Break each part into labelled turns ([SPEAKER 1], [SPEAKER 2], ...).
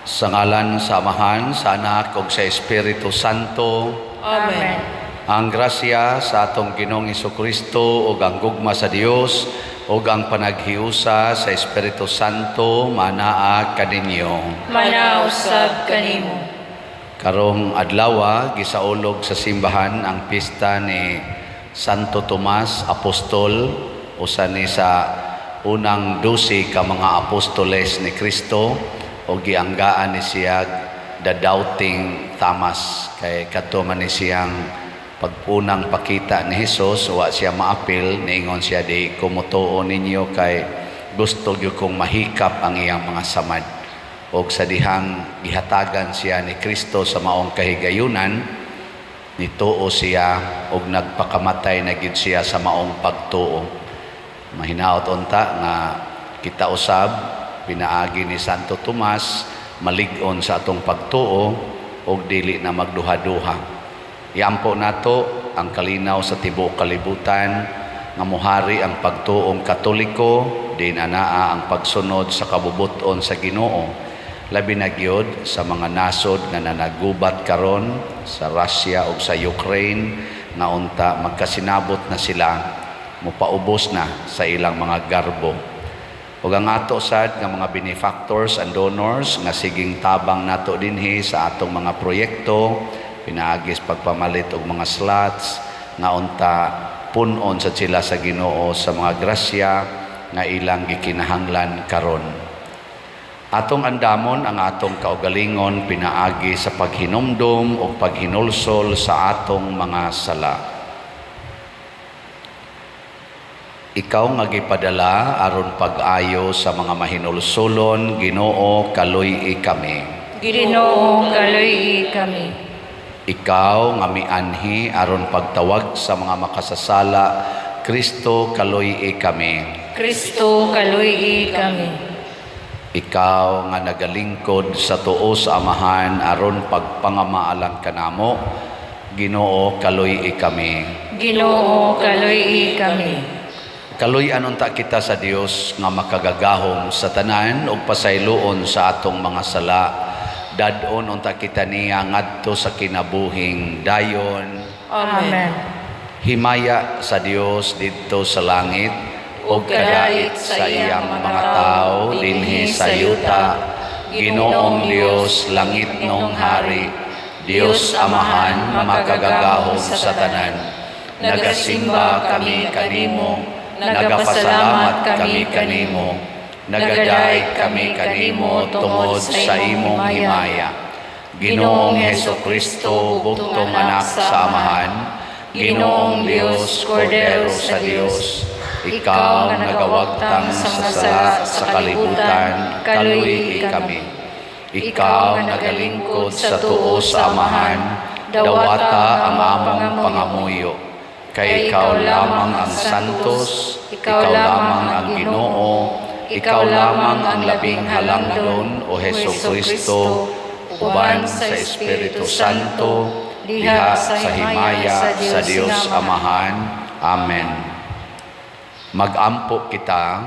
[SPEAKER 1] Sa ngalan sa Amahan, sa Anak, ug sa Espiritu Santo.
[SPEAKER 2] Amen.
[SPEAKER 1] Ang grasya sa atong Ginoong Hesukristo ug ang gugma sa Dios ug ang panaghiusa sa Espiritu Santo manaa kaninyo.
[SPEAKER 2] Manausab kanimo.
[SPEAKER 1] Karong adlaw gisaulog sa simbahan ang pista ni Santo Tomas Apostol, usa ni sa unang 12 ka mga apostoles ni Kristo, o gianggaan ni siya the doubting Thomas, kay kadto man ni siyang pagpunang pakita ni Hesus, wa siya maapil, niingon siya, di kumutuo ninyo kay gusto gyud kong mahikap ang iyang mga samad. Og sa dihang gihatagan siya ni Kristo sa maong kahigayunan, nituo siya og nagpakamatay na gid siya sa maong pagtuo. Mahinaot unta nga kita usab pinaagi ni Santo Tomas malig-on sa atong pagtuo og dili na magduha-duha. Iampo nato ang kalinaw sa tibuok kalibutan nga mohari ang pagtuong Katoliko, din anaa ang pagsunod sa kabubuton sa Ginoo. Labi na gyud sa mga nasod nga nanagubat karon sa Russia ug sa Ukraine, nga unta magkasinabot na sila, mupaubos na sa ilang mga garbo. Ug ang ato sad nga mga benefactors and donors nga siging tabang nato dinhi sa atong mga proyekto, pinaagis pagpamalit og mga slots, nga unta punon sa sila sa Ginoo sa mga grasya nga ilang gikinahanglan karon. Atong andamon ang atong kaugalingon pinaagi sa paghinumdum o paghinulsol sa atong mga sala. Ikaw nga gipadala aron pag-ayo sa mga mahinulsolon, Ginoo, kaluy-i kami.
[SPEAKER 2] Ginoo, kaluy-i kami.
[SPEAKER 1] Ikaw nga mianhi aron pagtawag sa mga makasasala, Kristo, kaluy-i kami.
[SPEAKER 2] Kristo, kaluy-i kami.
[SPEAKER 1] Ikaw nga nagalingkod sa tuo sa Amahan aron pagpangamaalang kanamo, Ginoo, kaluy-i kami.
[SPEAKER 2] Ginoo, kaluy-i kami.
[SPEAKER 1] Kaluy-an unta kita sa Dios nga makagagahom sa tanan ug pasayloon sa atong mga sala. Dadon unta kita niya ngadto sa kinabuhing dayon.
[SPEAKER 2] Amen.
[SPEAKER 1] Himaya sa Dios didto sa langit ug kadait sa iyang mga tao dinhi sa yuta. Ginoong Dios, langit nong hari, Dios Amahan makagagahom sa tanan. Nagasimba kami kanimo, nagapasalamat kami kanimo, nagaday kami kanimo tungod sa imong himaya. Ginoong Hesukristo, bugtong anak sa Amahan, Ginoong Dios, Kordero sa Dios, ikaw nga nagawagtang sa sala sa kalibutan, kaluy-i kami. Ikaw nagalingkod sa tuo sa Amahan, dawata ang among pangamuyo. Kay ikaw lamang ang santos, ikaw lamang ang Ginoo, ikaw lamang ang labing halangdon o Hesukristo, uban sa Espiritu Santo, diha sa himaya sa Dios Amahan. Amen. Mag-ampo kita.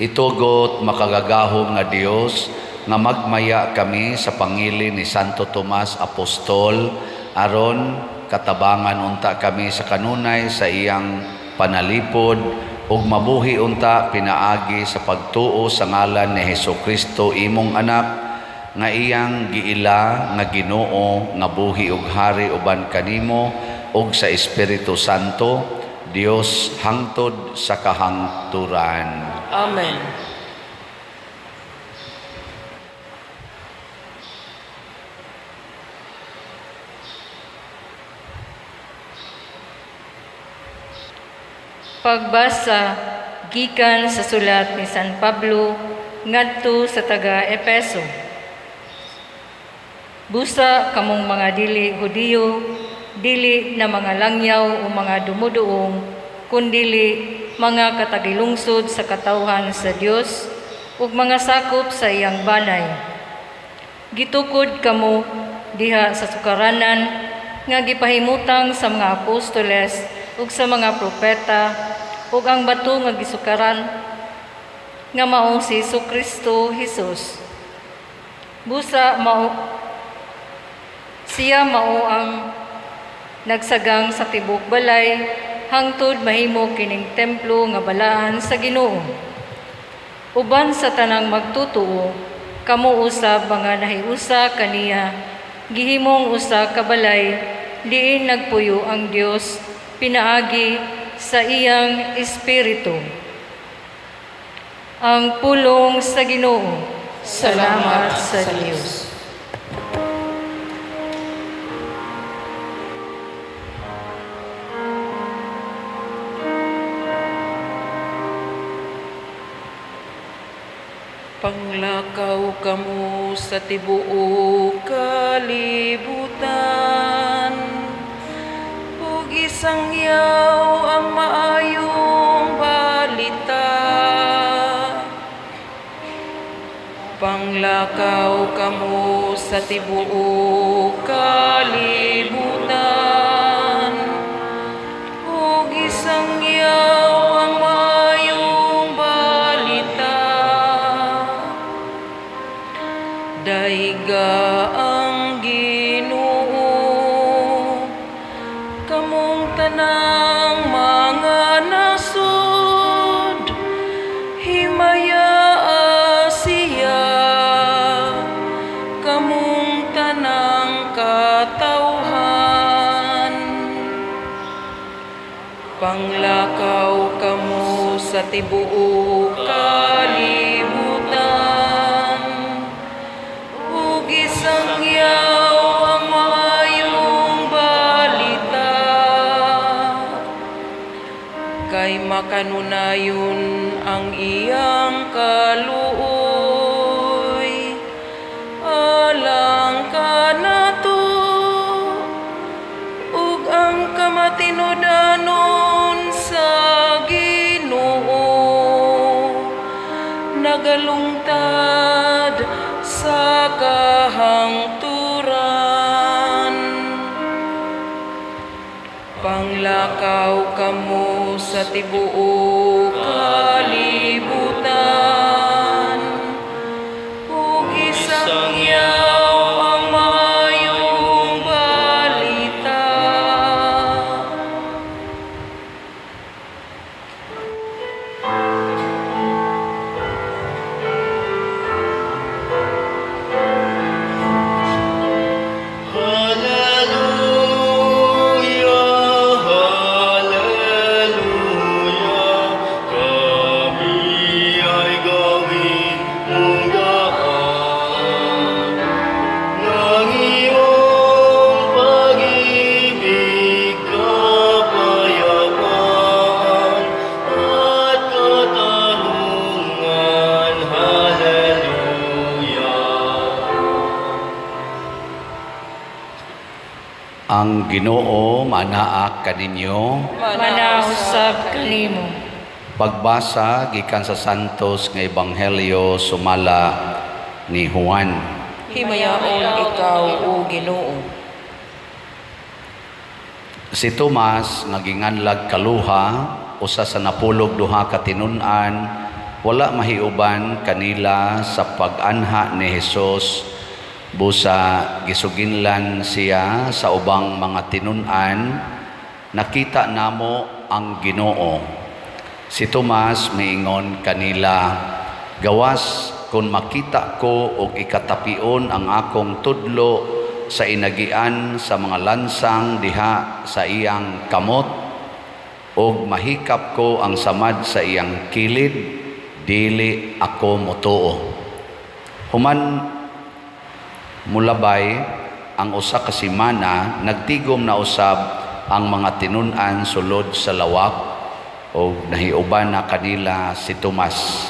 [SPEAKER 1] Itugot makagagahom nga Dios nga magmaya kami sa pangilin ni Santo Tomas Apostol aron katabangan unta kami sa kanunay sa iyang panalipod ug mabuhi unta pinaagi sa pagtuo sa ngalan ni Hesukristo imong anak, nga iyang giila nga Ginoo nga buhi ug hari uban kanimo ug sa Espiritu Santo, Dios hangtod sa kahangturan.
[SPEAKER 2] Amen. Pagbasa gikan sa sulat ni San Pablo ngadto sa taga-Epeso. Busa kamong mga dili Hudiyo, dili na mga langyaw o mga dumuduong, kundili mga katagilungsod sa katawhan sa Dios ug mga sakop sa iyang banay. Gitukod kamo diha sa sukaranan nga gipahimutang sa mga apostoles ug sa mga propeta ug ang bato nga gisukaran nga mao si Kristo Jesus. Siya mao ang nagsagang sa tibok balay hangtod mahimo kining templo nga balaan sa Ginoo. Uban sa tanang magtutuo, kamo usab mga nahiusa kaniya, gihimong usa ka balay, diin nagpuyo ang Dios pinaagi sa iyang espiritu. Ang pulong sa Ginoo. Salamat sa Dios.
[SPEAKER 3] Panglakaw kamo sa tibuok kalibutan, ug isangyaw ang maayong balita. Panglakaw kamo sa tibuok kalibutan, ug isangyaw ang maayong balita. Daiga ang Ginoo, kamong tanang mga nasud, himaya siya, kamong tanang katawhan. Panglakaw kamo sa tibuok kalibutan, ug isangyaw ang maayong balita. Kay makanunayon ang iyang kaluoy, alang kanato, ug ang kamatinudanon sa Ginoo, nagalungtad sa kahangturan. Panglakaw kamo sa tibuok kalibutan, ug isangyaw ang maayong balita.
[SPEAKER 1] Ang Ginoo manaak kaninyo.
[SPEAKER 2] Manausab kanimo.
[SPEAKER 1] Pagbasa gikan sa Santos nga Ebanghelyo sumala ni Juan.
[SPEAKER 3] Himayaon ikaw, O Ginoo.
[SPEAKER 1] Si Tomas naginganlag kaluha, usa sa napulog duha ka tinun-an, wala mahiuban kanila sa pag-anha ni Hesus. Busa gisuginlan siya sa ubang mga tinun-an, nakita namo ang Ginoo. Si Tomas miingon kanila, gawas kung makita ko og ikatapion ang akong tudlo sa inagian sa mga lansang diha sa iyang kamot, og mahikap ko ang samad sa iyang kilid, dili ako motuo. Human mulabay ang usa ka semana, nagtigom na usab ang mga tinun-an sulod sa lawak, o nahiuban na kanila si Tomas.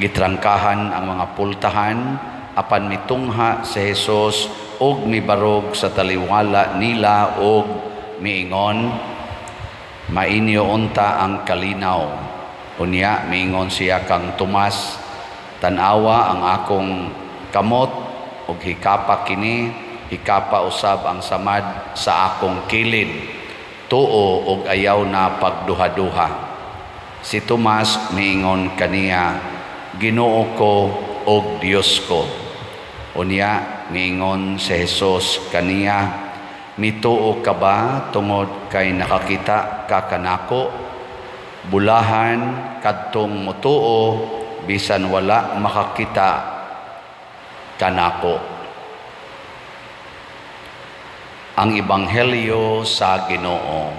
[SPEAKER 1] Gitrangkahan ang mga pultahan apan mitungha si Hesus og mibarog sa taliwala nila og miingon, mainyo unta ang kalinaw. Unya miingon siya kang Tomas, tanawa ang akong kamot og hikapa kini, hikapa usab ang samad sa akong kilid, tuo og ayaw na pagduha-duha. Si Tomas miingon kaniya, Ginoo ko og Dios ko. Unya niingon si Jesus kaniya, mituo ka ba tungod kay nakakita ka kanako? Bulahan kadtong mutuo bisan wala makakita kanako. Ang Ebanghelyo sa Ginoo.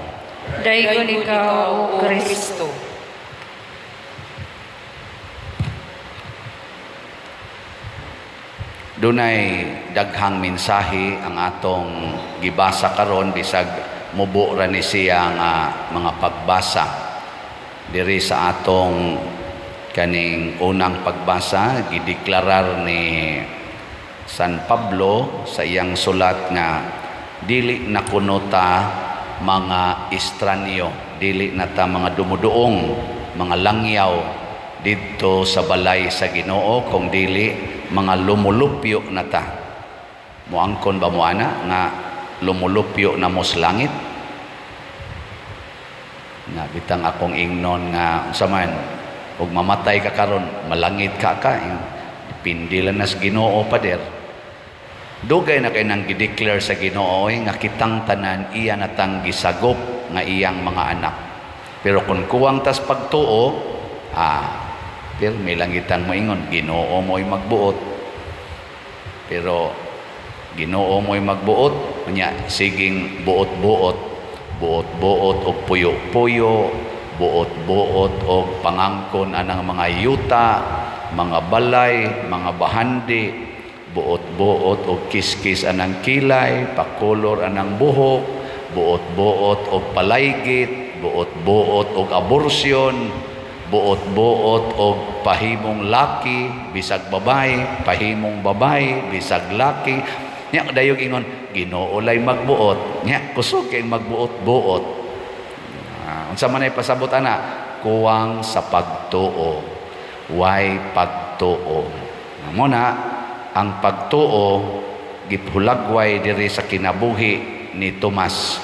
[SPEAKER 2] Daygon ikaw, O Kristo.
[SPEAKER 3] Kristo.
[SPEAKER 1] Dunay daghang mensahe ang atong gibasa karon bisag mubo ra ni siya nga mga pagbasa diri sa atong kaning unang pagbasa. Gideklarar ni San Pablo sa iyang sulat nga dili na kuno ta mga estranyo, dili na ta mga dumuduong, mga langyaw didto sa balay sa Ginoo, kung dili mga lumulupyo na ta. Muangkon ba mo ana nga lumulupyo na mo sa langit? Na bitang akong ingnon nga unsa man ug mamatay ka karon malangit ka depende lang na sa Ginoo pa der. Dugay na kay nang gideclare sa Ginoo nga kitang tanan iya natang gisagop nga iyang mga anak. Pero kung kuwang tas pagtuo, pero may langitan mo ingon, Ginoo mo'y magbuot. Pero Ginoo mo'y magbuot, nya siging buot-buot, buot-buot og puyo-puyo, buot-buot og pangangkon anang mga yuta, mga balay, mga bahandi, buot-buot og kiskis anang kilay, pakolor anang buhok, buot-buot og palaygit, buot-buot og abortion, buot-buot og pahimong laki bisag babay, pahimong babay bisag laki. Nya dayog ingon, Ginoo lay magbuot. Nya kusog kay magbuot-buot. Unsa man ay pasabot ana? Kuwang sa pagtuo. Way pagtuo. Amo na ang pagtuo gipulagway diri sa kinabuhi ni Tomas.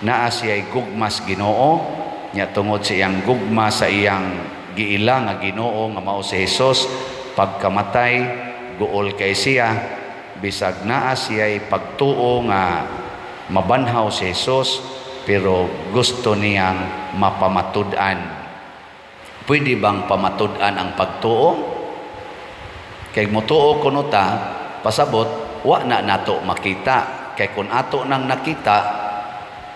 [SPEAKER 1] Naa siya'y gugmas Ginoo, nya tungod sa iyang gugma sa iyang giila nga Ginoo nga mao si Hesus, pagkamatay guol kay siya, bisag naa siya'y pagtuo nga mabanhaw si Hesus, pero gusto niyang mapamatud-an. Pwede bang pamatud-an ang pagtuo? Kay mutuo kuno ta, pasabot wa na nato makita. Kay kun ato nang nakita,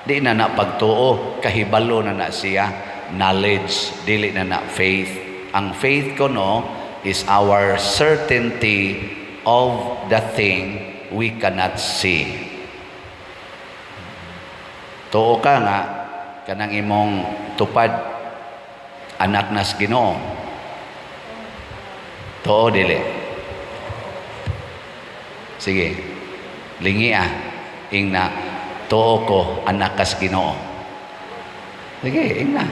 [SPEAKER 1] di na na pagtuo, kahibalo na siya, knowledge, dili na faith. Ang faith kuno is our certainty of the thing we cannot see. Tuo ka nga kanang imong tupad anak nas Ginoo. Tuo dili. Sige, lingi ing na, tuo ko, anak kas Ginoo. Sige, ing na.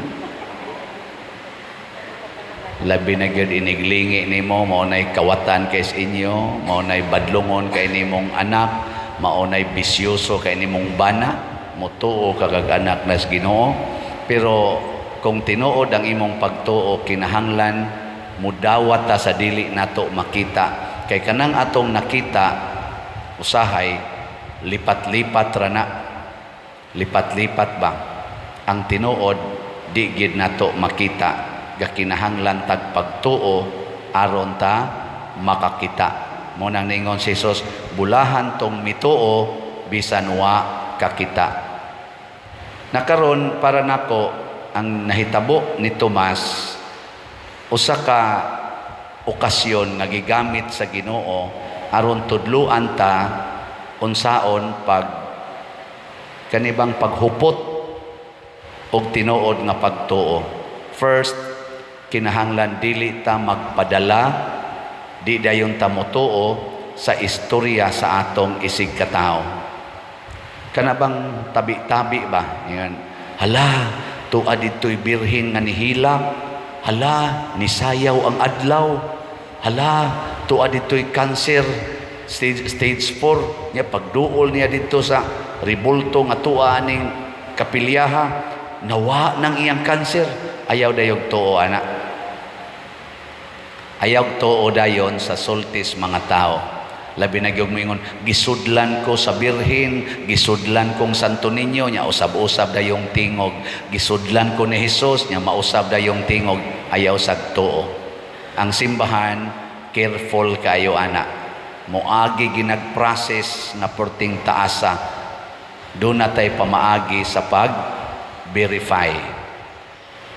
[SPEAKER 1] Labi na gyud iniglingi nimo, maunay kawatan kay sa inyo, maunay badlongon kay nimong anak, maunay bisyoso kay nimong bana, mutuo kagag anak nas Ginoo. Pero kung tinuod ang imong pagtuo, kinahanglan mudawat ta sa dili nato makita. Kay kanang atong nakita, usahay lipat-lipat rana, lipat-lipat ba ang tinuod, di gid nato makita, gakinahanglan tag pagtuo aron ta makakita. Mo nang ningon si Jesus, bulahan tong mituo bisan wa kakita. Nakaron para nako ang nahitabo ni Tomas, usa ka okasyon nga gigamit sa Ginoo aron tudluan ta unsaon pag kanibang paghupot og tinuod nga pagtuo. First, kinahanglan dili ta magpadala, di dayon ta motuo sa istorya sa atong isig katao. Kanabang tabi-tabi ba? Yan. Hala, tuwa dito'y birhin nga nihilak. Hala, nisayaw ang adlaw. Hala, tuwa dito'y cancer stage 4 niya, pagduol niya dito sa ribulto nga tuwa ning kapilyaha, nawa ng iyang cancer. Ayaw dayog tuo ana, Ayaw tuo dayon sa sultis mga tao. Labi na gyud moingon, gisudlan ko sa birhin, gisudlan kong Santo Niño, nya usab-usab dayong tingog. Gisudlan ko ni Jesus, nya mausab dayong tingog. Ayaw sag tuo. Ang simbahan, careful kayo anak. Moagi ginag-process na perting taasa. Doon na tayo pamaagi sa pag-verify.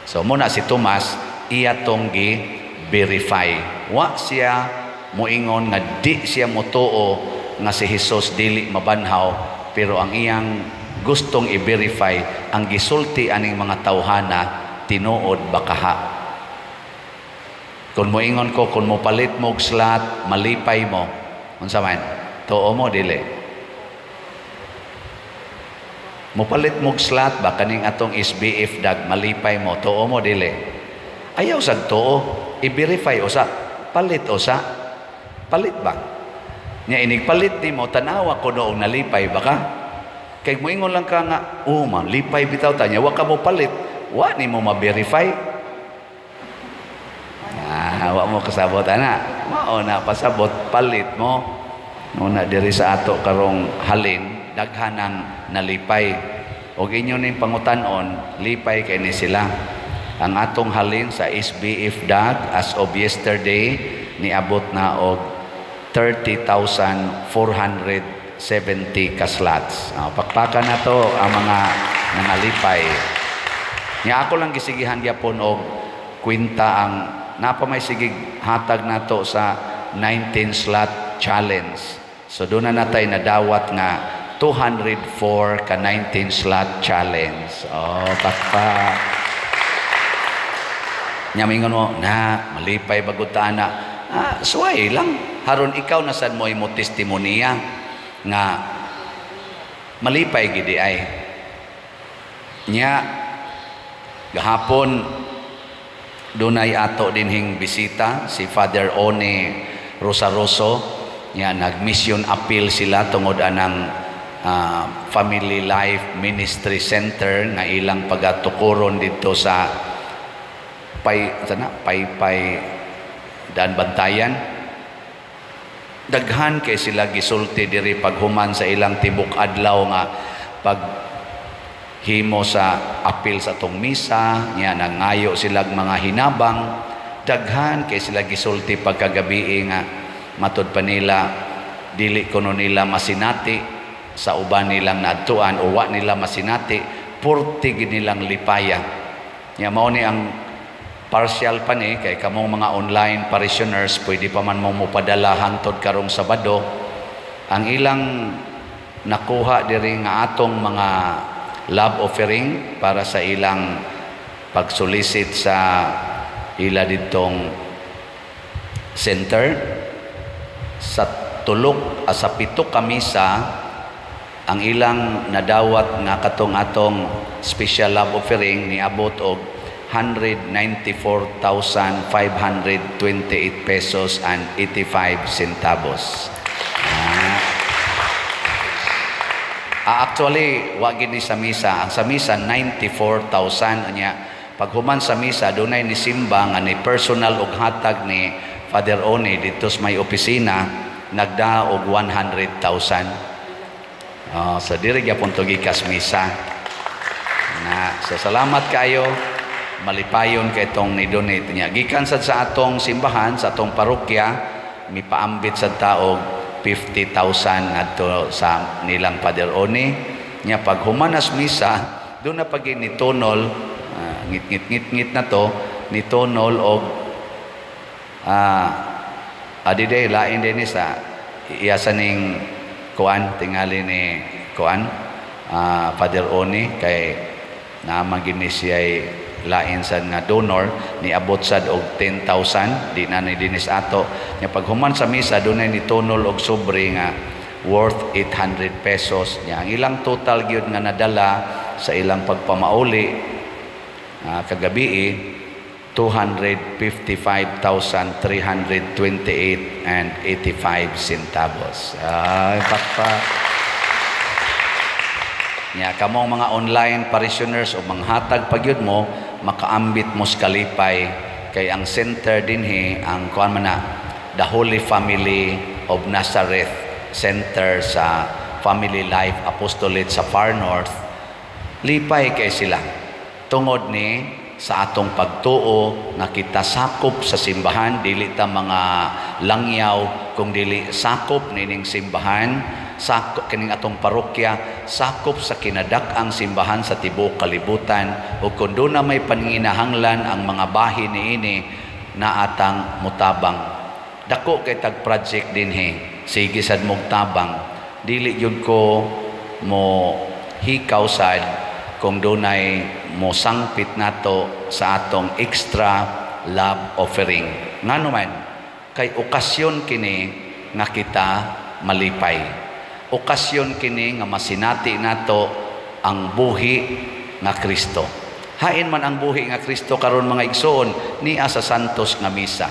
[SPEAKER 1] So muna si Tomas, iya tong gi-verify. Wa siya moingon nga di siya motuo nga si Jesus dili mabanhaw, pero ang iyang gustong i-verify ang gisulti aning mga tawhana tinuod bakaha. Kung moingon ko, kung mo palit mo og slot, malipay mo, unsa man, tuo mo dili. Mopalit mo og slot ba kaning atong SBF dag, malipay mo, tuo mo dili. Ayaw sag tuo, i-verify usa, palit usa. Palit ba? Nya inig palit ni mo, tanawa ko noong nalipay baka. Kay moingon lang ka nga, man, lipay bitaw tanya, wa ka mo palit. Wa ni mo ma-verify. Wa mo kasabot, ana. Mao na pasabot, palit mo. Una diri sa ato karong halin, daghanang nalipay. Og inyo ning pangutanon, lipay kay ni sila. Ang atong halin sa SBF dag as of yesterday, niabot na og 30,470 ka-slots. Pakpakan na to ang mga nangalipay. Nga ako lang gisigihan gyapon og kwinta ang napamay sigig hatag nato sa 19 slot challenge. So doon na natay nadawat nga 204 ka 19 slot challenge. Pakpak. Nyamingon mo, na malipay bagutan na. Suway lang. Haron ikaw na sad mo imo testimonya nga malipay gidi ay. Nya gahapon dunay ato dinhing bisita si Father One Rosaroso. Nya nag-mission appeal sila tungod anang Family Life Ministry Center nga ilang pagatukuron dito sa Paypay Daan Bantayan. Daghan kay sila gisulti diri paghuman sa ilang tibok adlaw nga paghimo sa apil sa tong misa, nya nangayo sila mga hinabang. Daghan kay sila gisulti pagkagabi nga matud pa nila dili kuno nila masinati sa uban nilang naadtuan o wa nila masinati, purti gid nilang lipaya. Nya mao ni ang partial pa ni kay kamong mga online parishioners pwede pa man mo mupadala hangtod karong Sabado ang ilang nakuha diri nga atong mga love offering para sa ilang pagsolicit sa ila ditong center sa sa 7 ka misa. Ang ilang nadawat nga katong atong special love offering ni abot og 194,528 pesos and 85 centavos. Actually, wag gid ni sa misa. Ang sa misa 94,000 nya. Paghuman sa misa dunay ni simba nga ni personal og hatag ni Father One dito sa may opisina nagda og 100,000. So diri gyapon to gikas misa. So salamat kayo. Malipayon kay itong ni-donate niya. Gikan sad sa atong simbahan, sa atong parokya, mipaambit sa taog 50,000 adto sa nilang Father One. Nya pag humanas misa, doon na pag nitonol, ngit na to, nitonol og adiday lain din sa iyasa ning kuan tingali ni kuan Father One kay namagini siya lain sad nga donor ni abot sad og 10,000 di na ni dinis ato nya paghuman sa misa dunay ni tonol og sobre nga worth 800 pesos nya ang ilang total gyud nga nadala sa ilang pagpamauli kagabi 255,328 and 85 centavos. Pakpak. Nya kamong mga online parishioners o manghatag pagyud mo makaambit mo sa kalipay kay ang center dinhi ang kuan man na the Holy Family of Nazareth Center sa Family Life Apostolate sa Far North. Lipay kay sila tungod ni sa atong pagtuo nga kita sakop sa simbahan, dili ta mga langyaw, kung dili sakop nining simbahan, sakop kining atong parokya, sakop sa kinadak-ang simbahan sa tibuok kalibutan, ug kun doon na may panginahanglan ang mga bahin niini na atang mutabang. Dako kay tag project dinhi, sige sad mog tabang, dili yun ko mo hikaw sad kung dunay mo sangpit nato sa atong extra love offering. Ngano man kay okasyon kini nga kita malipay. Okasyon kini nga masinati nato ang buhi nga Kristo. Hain man ang buhi nga Kristo karon mga igsoon niya sa santos nga misa.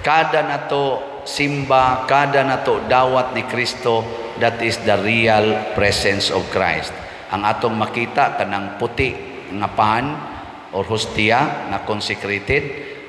[SPEAKER 1] Kada nato simba, kada nato dawat ni Kristo, that is the real presence of Christ. Ang atong makita kanang puti nga pan or hostia nga consecrated,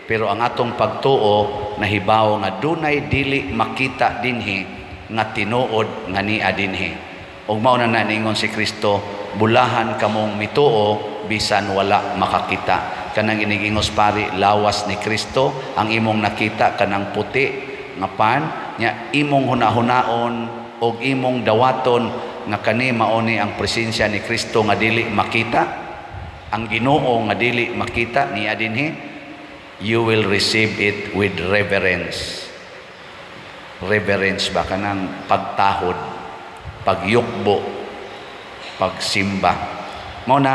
[SPEAKER 1] pero ang atong pagtuo nahibaw nga dunay dili makita dinhi nga tinuod nga niya dinhi. Ug mao na ningon si Kristo, bulahan kamong mituo bisan wala makakita. Kanang inigingos pari lawas ni Kristo ang imong nakita kanang puti nga pan nya imong hunahunaon og imong dawaton nga kani mao ni ang presensya ni Kristo nga dili makita, ang Ginoo nga dili makita niya dinhi. You will receive it with reverence. Reverence ba kanang pagtahod, pagyukbo, pagsimba. Mao na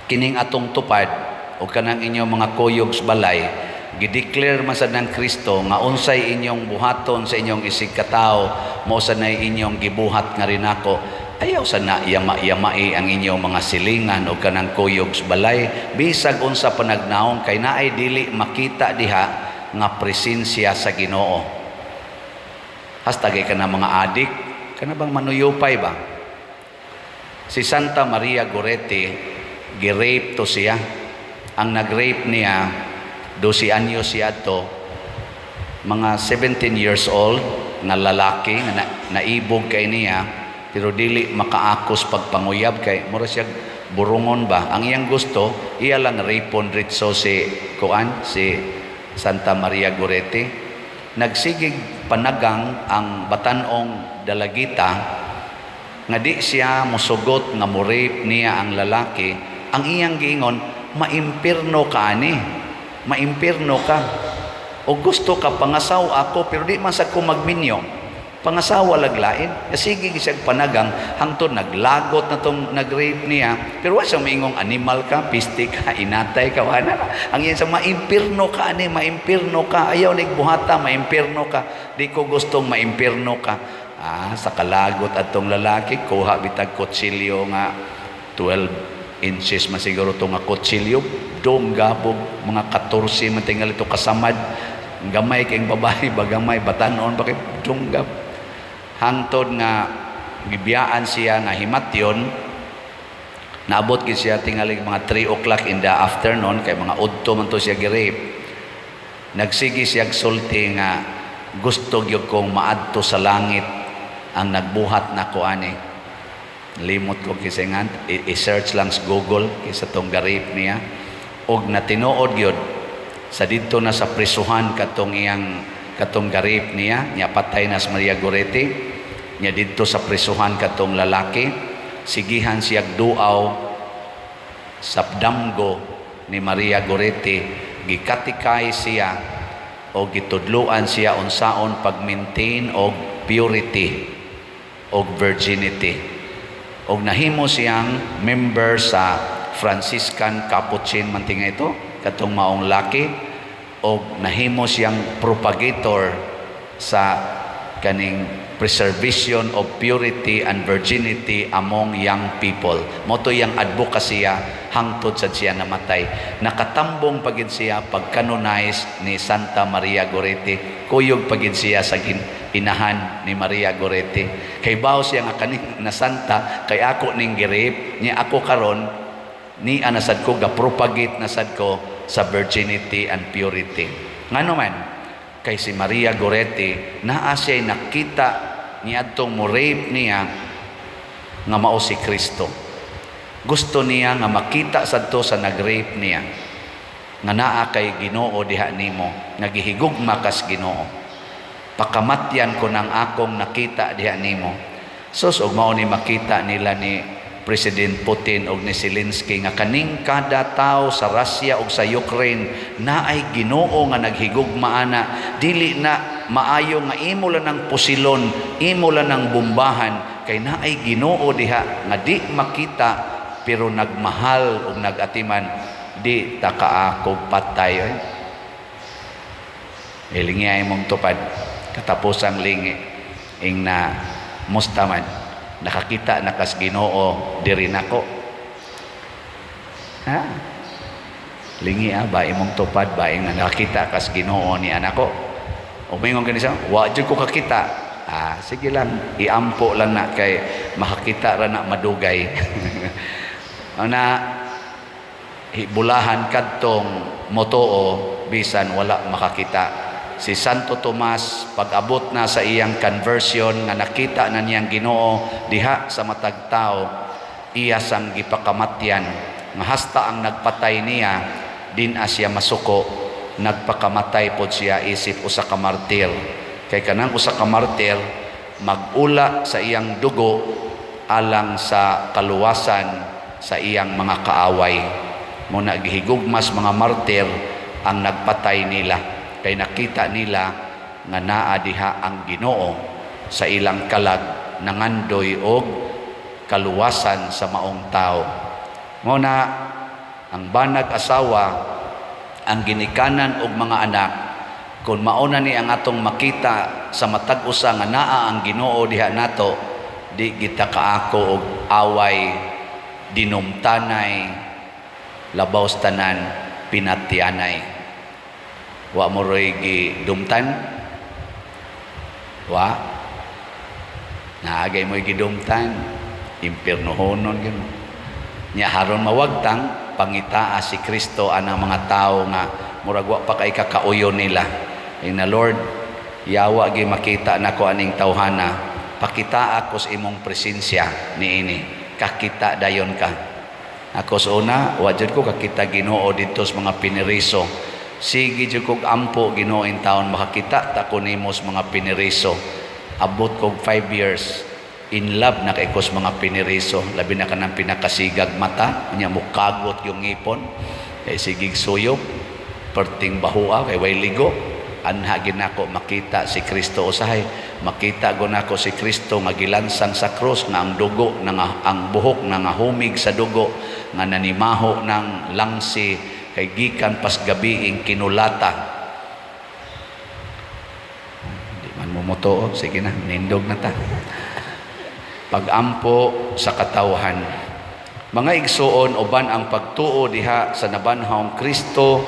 [SPEAKER 1] kining atong tupad o kanang inyong mga kuyog sa balay, gideclare man sad ng Kristo nga unsay inyong buhaton sa inyong isig katao, mao sa nay inyong gibuhat nga rin ako. Ayaw sa na yama-yamai ang inyong mga silingan o kanang kuyog sa balay, bisag unsa panagnaong kay naay dili makita diha nga presensya sa Ginoo. Hastagay ka na mga adik, kana bang manuyupay ba? Si Santa Maria Goretti, gi-rape to siya. Ang nag-rape niya, 12 anyos siya to, mga 17 years old na lalaki nga naibog kay niya, pero dili makaakos pagpanguyab kay mura siya burungon ba. Ang iyang gusto, iya lang rapon ritso si Santa Maria Goretti. Nagsigig panagang ang batanong dalagita nga di siya musugot nga mo-rape niya ang lalaki. Ang iyang giingon, maimpirno ka ani, maimpirno ka. O gusto ka pangasaw ako pero di man sa ko magminyo. Pangasawa laglain. Sige gisag panagang hangtod naglagot na tong nag-rape niya. Pero wa siya maingong animal ka, piste ka, inatay ka, wala. Ang yan sa maimpirno ka ani, maimpirno ka. Ayaw nigbuhata, maimpirno ka. Di ko gustong maimpirno ka. Sa kalagot at tong lalaki, kuha bitag kutsilyo nga 12 inches masiguro itong nga kutsilyo, dong gabog, mga 14 matingal ito kasamad, gamay kayong babae, bagamay, batanon, bakit dong gab. Hangtod nga, gibiyaan siya nga himatyon, naabot gid siya tingali mga 3 o'clock in the afternoon, kay mga udto man to siya gi-rape. Nagsigi siya sulti nga, gusto gyud kong maadto sa langit ang nagbuhat na ko ani. Limot ko kisingan, i-search lang sa Google kaysa tong garip niya. Og natinuod gyud sa dito na sa prisuhan katong garip niya, niya patay na sa Maria Goretti, niya dito sa prisuhan katong lalaki, sigihan siya duaw sa damgo ni Maria Goretti, gikatikay siya o gitudluan siya unsaon pag-maintain og purity og virginity. Og nahimo siyang member sa Franciscan Capuchin mantinga ito, katong maong laki, og nahimo siyang propagator sa kaning preservation of purity and virginity among young people. Moto yang advokasya hangtod sa siya namatay. Nakatambong pagid siya pag-canonize ni Santa Maria Goretti. Kuyog pagid siya sa inahan ni Maria Goretti. Kay bawo siya nga kaning na santa, kay ako ning girip, niya ako karon ni anasad ko ga propagate nasad ko sa virginity and purity. Ngano man, kay si Maria Goretti, naa siya'y nakita niadtong mo rape niya nga mao si Kristo. Gusto niya nga makita sadto sa nag-rape niya nga naa kay Ginoo diha nimo, nagihigugma kas Ginoo. Pakamatyan ko ng akong nakita diha nimo. Sus, og mao ni makita nila ni President Putin og ni Zelensky nga kaning kada tawo sa Russia ug sa Ukraine naay Ginoo nga naghigugma ana, dili na maayo nga imo lang ng pusilon, imo lang ng bombahan, kay naay Ginoo diha nga di makita pero nagmahal ug nagatiman, di ta kaakog patay. Ilingi ay mong tupad katapusang lingi ing na mustaman nakakita na kas Ginoo diri nako. Ha? Lingi ba imong tupad ba ing nakakita kas Ginoo ni anako? O mingon kanisa, wa jud ko kakita. Sige lang, iampo lang na kay makakita ra na madugay. Na bulahan kadtong motoo bisan wala makakita. Si Santo Tomas, pag-abot na sa iyang conversion nga nakita na niyang Ginoo diha sa matag tao, iya sang gipakamatyan nga hasta ang nagpatay niya din asya masuko, nagpakamatay pod siya isip usa ka martir. Kay kanang usa ka martir magula sa iyang dugo alang sa kaluwasan sa iyang mga kaaway. Muna gihigugmas mga martir ang nagpatay nila. Kay nakita nila nga naa diha ang Ginoo sa ilang kalag nangandoy og kaluwasan sa maong tao. Muna ang banag asawa ang ginikanan og mga anak, kung mauna ni ang atong makita sa matag usa nga naa ang Ginoo diha nato, di kita kaako og away, dinumtanay, labaws tanan, pinatyanay. Wa mo roy gidumtan? Wa? Naagay mo gidumtan? Impiernohonon yun. Nya haron mawagtang pangitaa si Kristo anang mga tao nga murag wa pa kay kakauyo nila. Na Lord, yawa gi makita nako aning tawhana, pakita ako sa imong presensya niini. Kakita dayon ka. Ako sa una, wa jud ko kakita Ginoo dito sa mga piniriso. Sige jud kog ampo Ginoo in taon makakita ta ko nimo sa mga piniriso. Abot kog 5 years in love na kay ko sa mga piniriso, labi na kanang pinakasigag mata nya mukagot yung ngipon kay sigig suyop perting bahua kay way ligo. Anha ginako makita si Kristo usahay, makita go nako si Kristo nga gilansang sa krus nga ang dugo ang buhok nga humig sa dugo nga nanimaho ng langsi kay gikan pas gabi ing kinulata. Di man mo moto, sige na, nindog na ta. Pagampo sa katawhan. Mga igsoon, uban ang pagtuo diha sa nabanhawng Kristo,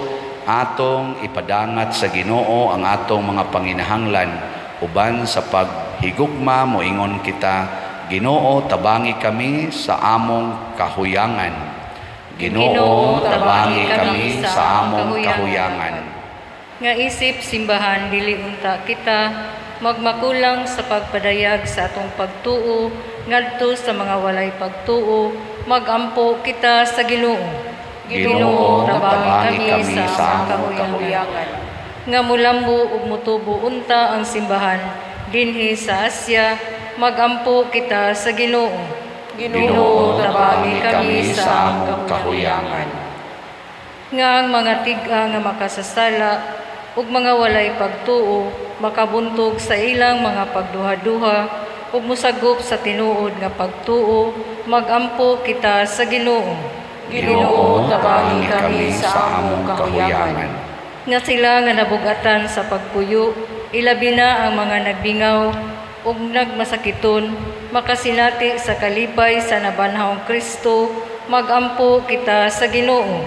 [SPEAKER 1] atong ipadangat sa Ginoo ang atong mga panginahanglan. Uban sa paghigugma, moingon kita, Ginoo, tabangi kami sa among kahuyangan. Ginoo, tabangi kami sa among kahuyangan.
[SPEAKER 2] Nga isip simbahan dili unta kita magmakulang sa pagpadayag sa atong pagtuo ngadto sa mga walay pagtuo, magampo kita sa Ginoo.
[SPEAKER 1] Ginoo, tabangi kami sa among kahuyangan.
[SPEAKER 2] Nga mulambo ug mutubo unta ang simbahan dinhi sa Asya, magampo kita sa Ginoo.
[SPEAKER 3] Ginoo, tabangi kami sa among kahuyangan.
[SPEAKER 2] Nga ang mga tiga nga makasasala ug mga walay pagtuo makabuntog sa ilang mga pagduha-duha ug musagop sa tinuod nga pagtuo, magampo kita sa Ginoo.
[SPEAKER 3] Ginoo, tabangi kami sa among kahuyangan.
[SPEAKER 2] Nga sila nga nabugatan sa pagpuyo, ilabi na ang mga nagbingaw ug nagmasakiton, makasinati sa kalipay sa nabanhawng Kristo, magampo kita sa Ginoo.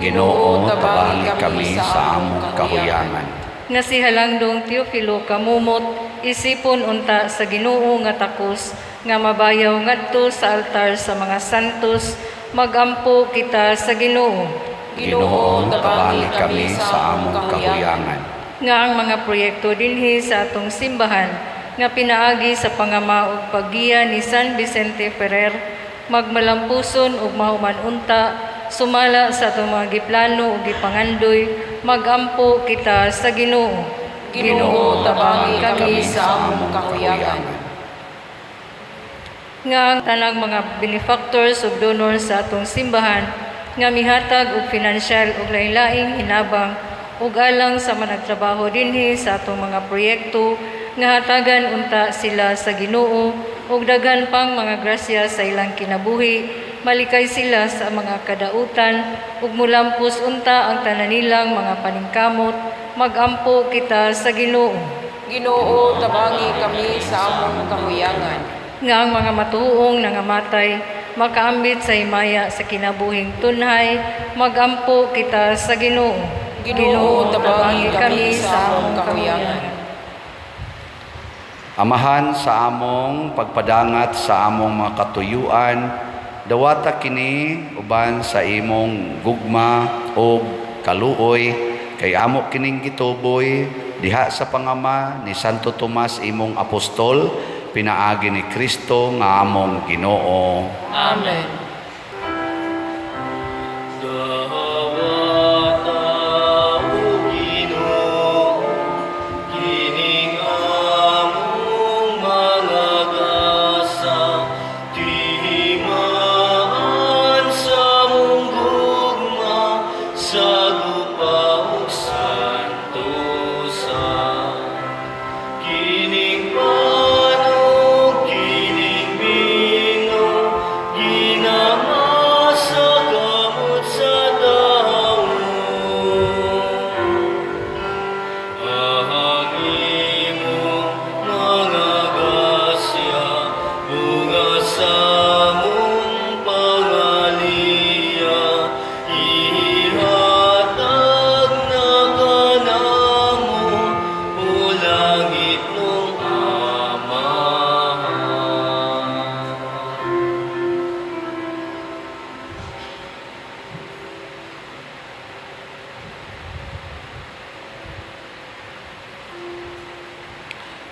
[SPEAKER 1] Ginoo, tabangi kami sa among kahuyangan.
[SPEAKER 2] Nga si Halangdong Teofilo kamumot, isipon unta sa Ginoo nga takos, nga mabayaw ngadto sa altar sa mga santos, magampo kita sa Ginoo.
[SPEAKER 1] Ginoo, tabangi kami sa among kahuyangan.
[SPEAKER 2] Nga ang mga proyekto dinhi sa atong simbahan nga pinaagi sa pangama ug paggiya ni San Vicente Ferrer magmalampuson ug mahuman unta sumala sa atong mga giplano ug gipangandoy magampo kita sa Ginoo.
[SPEAKER 3] Ginoo, tabangi kami sa among kahuyangan.
[SPEAKER 2] Nga ang tanang mga benefactors ug donors sa atong simbahan nga mihatag og pinansyal ug lain-laing hinabang ug alang sa managtrabaho dinhi sa atong mga proyekto nga hatagan unta sila sa Ginoo ug daghan pang mga grasya sa ilang kinabuhi, malikay sila sa mga kadautan ug mulampos unta ang tanan nilang mga paningkamot, magampo kita sa Ginoo.
[SPEAKER 3] Ginoo, tabangi kami sa among kahuyangan.
[SPEAKER 2] Nga ang mga matuong nangamatay, makaambit sa himaya sa kinabuhing tunhay, magampo kita sa Ginoo.
[SPEAKER 3] Ginoo, tabangi kami sa among kahuyangan.
[SPEAKER 1] Amahan sa among pagpadangat sa among mga katuyuan, dawata kini uban sa imong gugma o kaluoy, kay amo kining gituboy diha sa pangama ni Santo Tomas imong apostol, pinaagi ni Kristo nga among Ginoo.
[SPEAKER 3] Amen.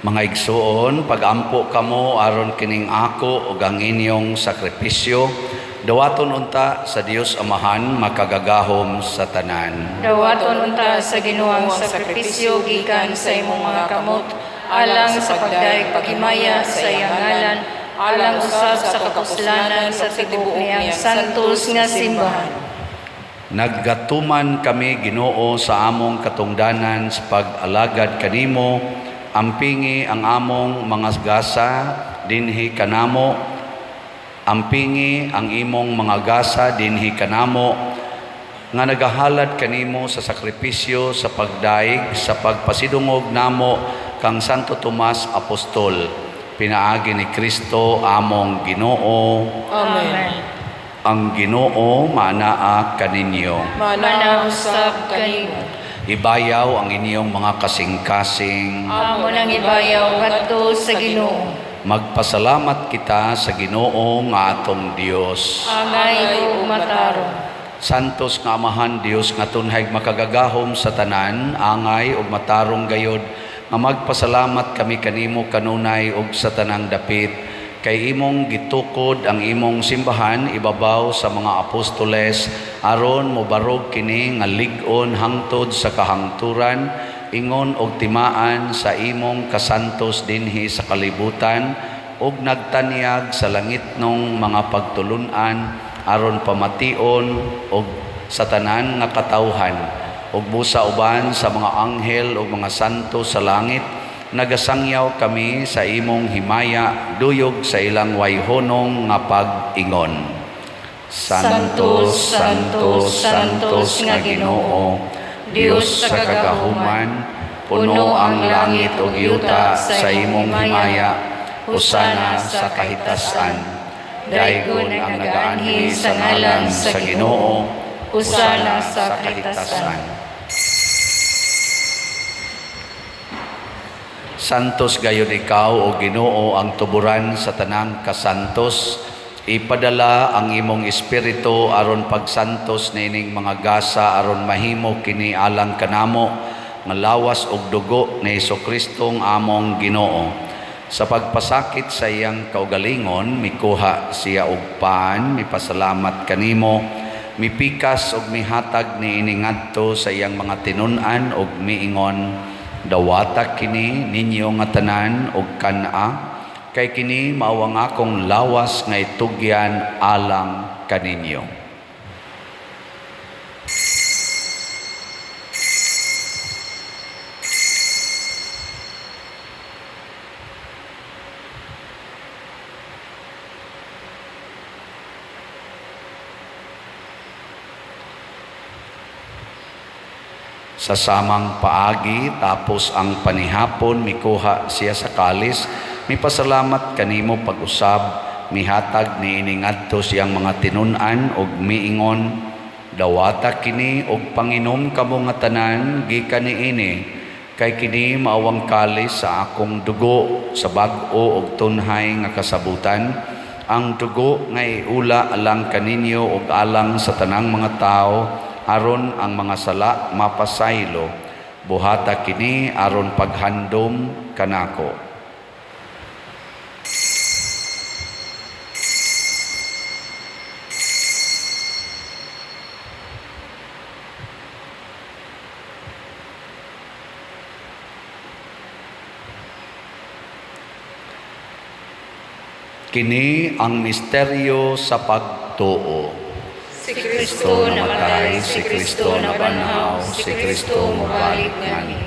[SPEAKER 1] Mga igsuon, pagampo kamo aron kining ako ug ang inyong sakripisyo, dawaton unta sa Dios Amahan makagagahom sa tanan.
[SPEAKER 2] Dawaton unta sa Ginoong sakripisyo gikan sa imong mga kamot, alang sa pagdaig paghimaya sa iyang ngalan, alang usab sa kapuslanan sa tibuok niyang santos nga simbahan.
[SPEAKER 1] Naggatuman kami Ginoo sa among katungdanan sa pag-alagad kanimo, ampingi ang among mga gasa dinhi kanamo, ampingi ang imong mga gasa dinhi kanamo, nga nagahalad kanimo sa sakripisyo sa pagdaig sa pagpasidungog namo kang Santo Tomas Apostol, pinaagi ni Kristo among Ginoo.
[SPEAKER 3] Amen.
[SPEAKER 1] Ang Ginoo manaa kaninyo.
[SPEAKER 2] Manausab kanimo.
[SPEAKER 1] Ibayaw ang inyong mga kasing-kasing.
[SPEAKER 2] Amo nang ibayaw ngadto sa Ginoo.
[SPEAKER 1] Magpasalamat kita sa Ginoo nga atong Dios.
[SPEAKER 2] Angay ug matarong.
[SPEAKER 1] Santos nga Amahan Dios nga tunhay makagagahom sa tanan, angay ug matarong gayod nga magpasalamat kami kanimo kanunay ug sa tanang dapit, kay imong gitukod ang imong simbahan ibabaw sa mga apostoles aron mobarog kini nga lig-on hangtod sa kahangturan, ingon og timaan sa imong kasantos dinhi sa kalibutan, ug nagtanyag sa langitnong mga pagtulunan aron pamation og sa tanan nga katawhan, ug busa uban sa mga anghel ug mga santo sa langit. Nagasangyaw kami sa imong himaya duyog sa ilang wayhonong nga pag-ingon. Santos, Santos, Santos nga Ginoo, Dios sa kagahuman, puno ang langit ug yuta sa imong himaya, husana sa kahitasan. Daygon ang nagaanhi sa ngalan sa Ginoo, husana sa kahitasan. Santos gayud ikaw o Ginoo ang tuburan sa tanang kasantos, Ipadala ang imong espiritu aron pagsantos nining mga gasa aron mahimo kini alang kanamo nga lawas og dugo ni Hesukristo ang among Ginoo. Sa pagpasakit sa iyang kaugalingon, mikuha siya og paan, mipasalamat kanimo, mipikas og mihatag ni iningadto sa iyang mga tinun-an og miingon, dawata kini ninyo nga tanan og kana, kay kini mao ang akong lawas nga itugyan alang kaninyo. Sa samang paagi tapos ang panihapon mikuha siya sa kalis, mipasalamat kanimo pag-usab, mihatag ni iningadto siyang mga tinun-an og miingon, dawata kini og panginom kamo nga tanan gikan niini, kay kini maawang kalis sa akong dugo sa bag-o og tunhay nga kasabutan, ang dugo nga iula alang kaninyo og alang sa tanang mga tao aron ang mga sala mapasaylo, buhata kini aron paghandom kanako. Kini ang misteryo sa pagtuo.
[SPEAKER 2] Si Kristo namatay, si Kristo nabanhaw, si Kristo mubalik ngani.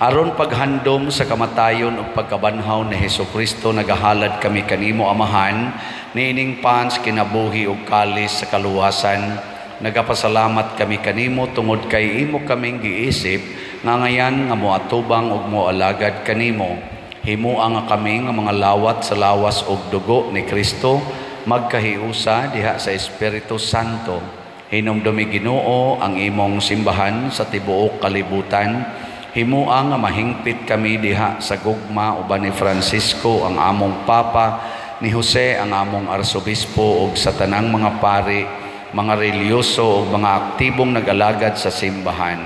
[SPEAKER 1] Aron paghandom sa kamatayon ug pagkabanhaw ni Hesukristo, nagahalad kami kanimo Amahan, niining pans kinabuhi ug kalis sa kaluwasan. Nagapasalamat kami kanimo tungod kay imo kaming giisip nga ngayan nga moatubang ug moalagad kanimo. Himuang nga kami nga mga lawat sa lawas ug dugo ni Kristo, magkahiusa diha sa Espiritu Santo. Hinumdumi Ginoo ang imong simbahan sa tibuok kalibutan. Himuang nga mahingpit kami diha sa gugma uban ni Francisco ang among Papa, ni Jose ang among Arsobispo ug sa tanang mga pari, mga reliyoso ug mga aktibong nag-alagad sa simbahan.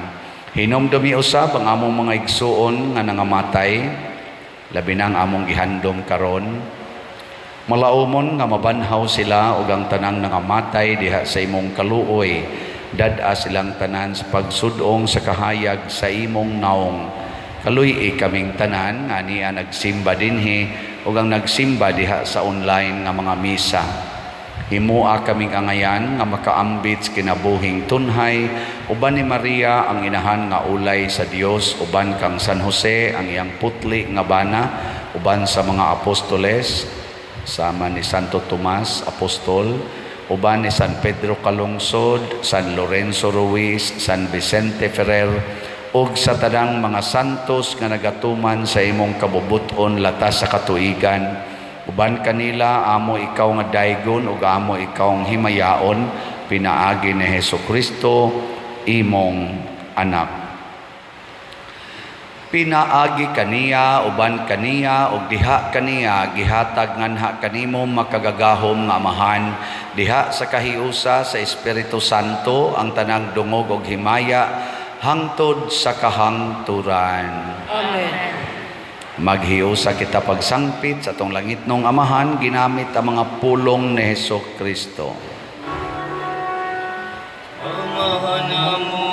[SPEAKER 1] Hinumdumi usab ang among mga igsuon nga nangamatay, labi na ang among gihandom karon. Malaumon nga mabanhaw sila ug ang tanang nangamatay diha sa imong kaluoy, dad-a silang tanan sa pagsudong sa kahayag sa imong naong. Kaluy kaming tanan nga niya nagsimba dinhi ug ang nagsimba diha sa online nga mga misa. Himua kaming angayan nga makaambit sa kinabuhing tunhay uban ni Maria ang inahan nga ulay sa Dios, uban kang San Jose ang iyang putli nga bana, uban sa mga apostoles, sama ni Santo Tomas Apostol, uban ni San Pedro Calungsod, San Lorenzo Ruiz, San Vicente Ferrer, ug sa tanang mga santos nga nagatuman sa imong kabubuton latas sa katuigan. Uban kanila amo ikaw nga daygon ug amo ikaw ang himayaon, pinaagi ni Hesukristo imong anak. Pinaagi kaniya, uban kaniya, ug diha kaniya, gihatag nganha kanimo makagagahom nga Amahan, diha sa kahiusa sa Espiritu Santo, ang tanang dungog ug himaya, hangtod sa kahangturan.
[SPEAKER 2] Amen.
[SPEAKER 1] Maghiusa kita pagsangpit sa atong langitnong Amahan, ginamit ang mga pulong ni Hesukristo.
[SPEAKER 3] Amahan mo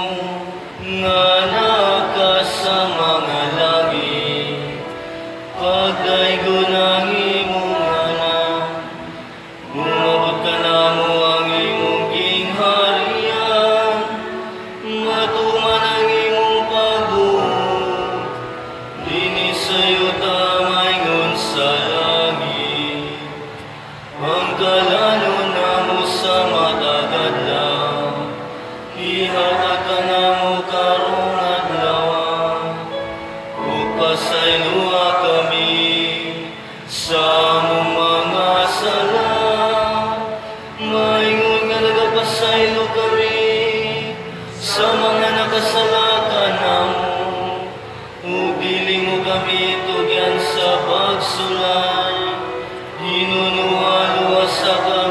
[SPEAKER 3] nga naka sa mga langit, pagdaygon ang imong anak, umabot ka na mo ang imong gingharian, matuman ang imong pagbuot, dinis sa'yo tamayngon sa langit, ang kalanon na mo sa matagad lang, ihatag ka na mo karong adlaw, upasayloa kami sa among mga sala, maingon nga nagapasaylo kami sa mga nakasala ka namo, ug dili mo kami tugyan sa pagsulay, hinunuha luwas sa kami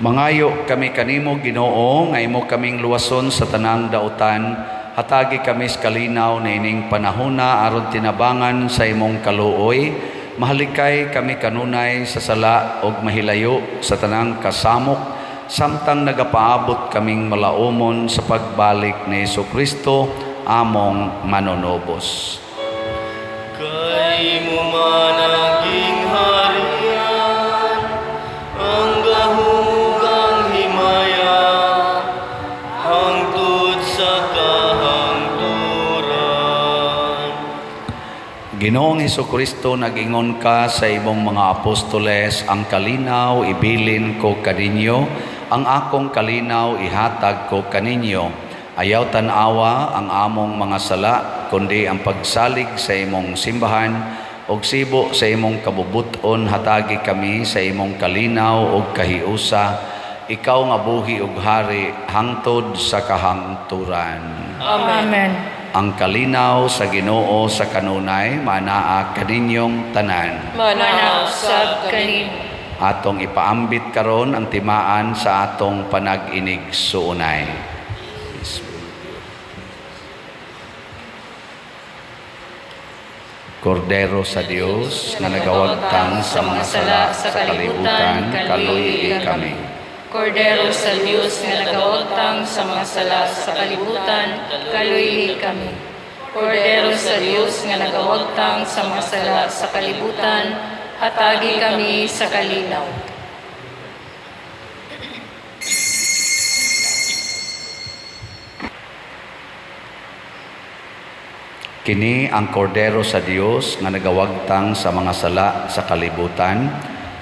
[SPEAKER 1] Mangayo kami kanimo Ginoo nga imo kaming luwason sa tanang dautan, hatagi kami sa kalinaw na ining panahona aron tinabangan sa imong kaluoy. Mahalikay kami kanunay sa sala og mahilayo sa tanang kasamok, samtang nagapaabot kaming malaumon sa pagbalik ni Jesucristo among manonobos.
[SPEAKER 3] Kay mo man naging harian, ang gahugang himaya, hangtod sa kahangturan.
[SPEAKER 1] Ginoong Jesucristo, nag-ingon ka sa imong mga apostoles, ang kalinaw ibilin ko kaninyo, ang akong kalinaw ihatag ko kaninyo. Ayaw tanawa ang among mga sala, kundi ang pagsalig sa imong simbahan, og sibo sa imong kabubuton hatagi kami sa imong kalinaw og kahiusa. Ikaw nga buhi ug hari hangtod sa kahangturan.
[SPEAKER 2] Amen.
[SPEAKER 1] Ang kalinaw sa Ginoo sa kanunay manaa kaninyong tanan.
[SPEAKER 2] Manaa sab kanimo.
[SPEAKER 1] Atong ipaambit karon ang timaan sa atong panag-inig suunay. Kordero sa Dios nga nagawagtang sa mga sala sa kalibutan, kaluyi kami.
[SPEAKER 2] Kordero sa Diyos nga nagawagtang sa mga sala sa kalibutan, kaluyi kami. Kordero sa Diyos nga nagawagtang sa mga sala sa kalibutan, hatagi kami sa kalinaw.
[SPEAKER 1] Kini ang kordero sa Dios nga nagawagtang sa mga sala sa kalibutan.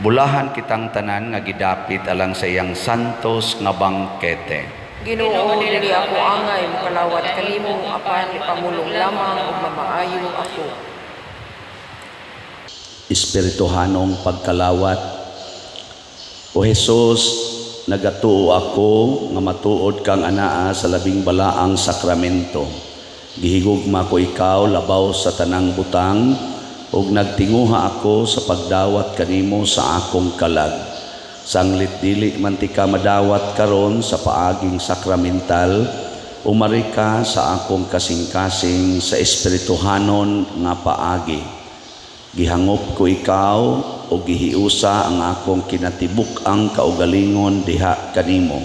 [SPEAKER 1] Bulahan kitang tanan nga gidapit alang sa iyang santos nga bangkete.
[SPEAKER 4] Ginoo, dili ako angay makalawat kanimo apan ipamulong lamang ug mamaayo ako.
[SPEAKER 1] Espirituhanong pagkalawat. O Jesus, nagatuo ako nga matuod kang anaa sa labing balaang sakramento. Gihigugma ko ikaw labaw sa tanang butang, ug nagtinguha ako sa pagdawat kanimo sa akong kalag. Sanglit dili man ti ka madawat karon sa paaging sakramental, umari ka sa akong kasing-kasing sa espirituhanon nga paagi. Gihangop ko ikaw o gihiusa ang akong kinatibuk-ang kaugalingon diha kanimo.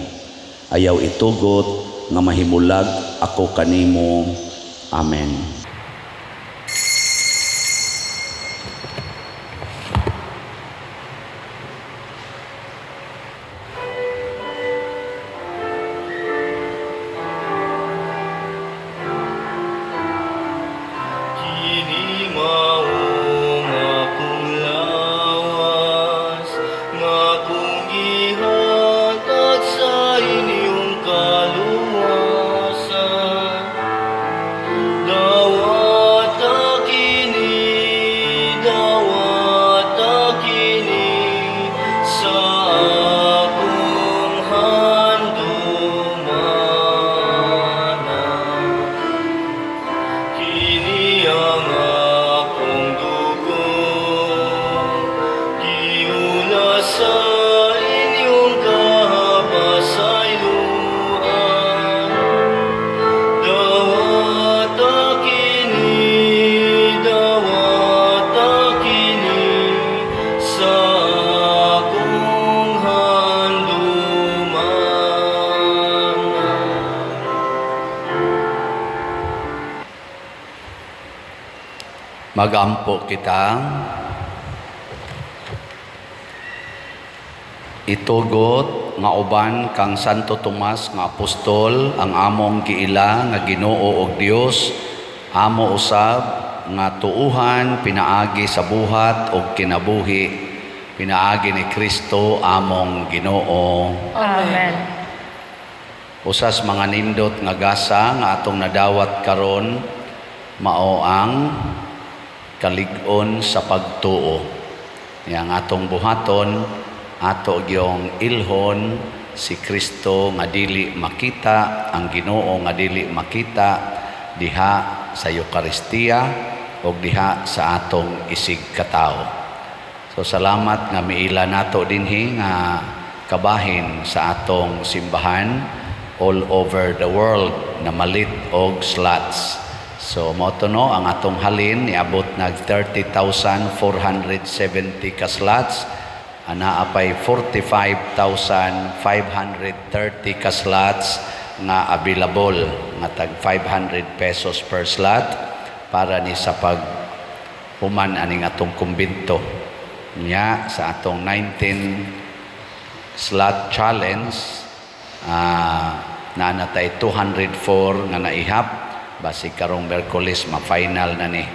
[SPEAKER 1] Ayaw itugot nga mahimulag ako kanimo. Amen.
[SPEAKER 3] Kini maong akong lawas, nga kung gihatag sa inyong kaluwasan. Dawat kini sa akong handumanan. Kini ang akong dugo, giula sa inyong kahabasayloan. Dawat kini sa akong handumanan.
[SPEAKER 1] Magampo kita. Itugot nga uban kang Santo Tomas nga apostol ang among giila nga Ginoo og Dios, amo usab nga tuuhan pinaagi sa buhat og kinabuhi, pinaagi ni Kristo among Ginoo.
[SPEAKER 2] Amen.
[SPEAKER 1] Usas mga nindot nga gasa nga atong nadawat karon mao ang kalig-on sa pagtuo. Yang atong buhaton, ato gyong ilhon si Kristo nga dili makita, ang Ginoo nga dili makita diha sa Eucharistia o diha sa atong isig katao. So salamat nga miila nato dinhi nga kabahin sa atong simbahan all over the world na malit og slots. So mo to no, ang atong halin niabot nag 30,470 ka slots. Ana apay 45,530 ka slots nga available nga tag 500 pesos per slot para ni sa paghuman aning atong kumbento nya sa atong 19 slot challenge. Naanatay 204 nga naihap basi karong Miyerkules ma-final na ni.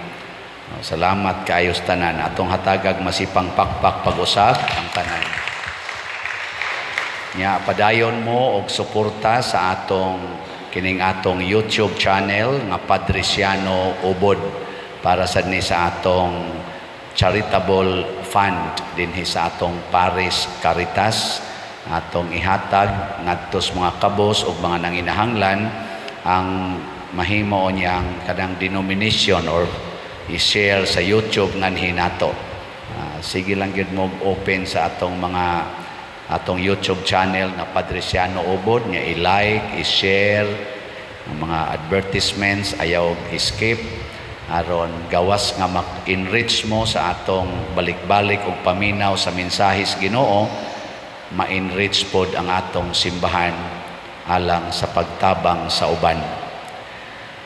[SPEAKER 1] Salamat kaayos tanan atong hatagag masipang pakpak pag-usab ang tanan. Nya padayon mo og suporta sa atong kining atong YouTube channel nga Padresiano Ubod para sa ni sa atong charitable fund dinhi sa atong Paris Caritas atong ihatag ngadto sa mga kabos ug mga nanginahanglan ang mahimo niyang kanang denomination or i-share sa YouTube nganhi nato. Sige lang gyud mo open sa atong YouTube channel na Padresiano Ubod nga i-like, i-share ang mga advertisements ayaw i-skip aron gawas nga ma-enrich mo sa atong balik-balik ug paminaw sa mensahis Ginoo, ma-enrich pod ang atong simbahan alang sa pagtabang sa uban.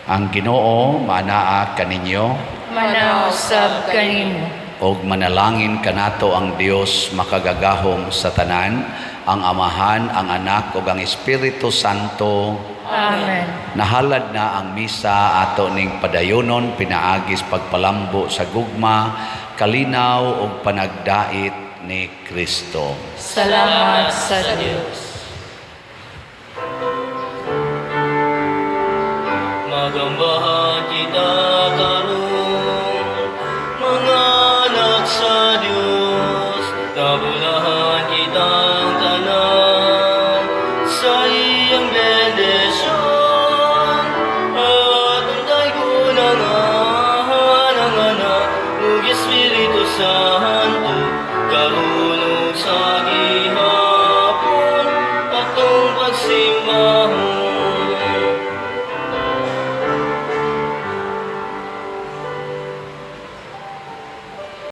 [SPEAKER 1] Ang Ginoo manaa kaninyo,
[SPEAKER 2] Manaw sab kanimo.
[SPEAKER 1] og manalangin kanato ang Dios makagagahom sa tanan, ang Amahan, ang Anak ug ang Espiritu Santo.
[SPEAKER 2] Amen.
[SPEAKER 1] Nahalad na ang misa ato ning padayonon pinaagis pagpalambo sa gugma, kalinaw ug panagdait ni Kristo.
[SPEAKER 2] Salamat sa Dios.
[SPEAKER 3] Magambahan kita karon, mga anak sa Diyos. Tabulahan kitang tanan sa iyang bendisyon. At unday ko nangahan ang Anak ug Espiritu Santo, karunong sa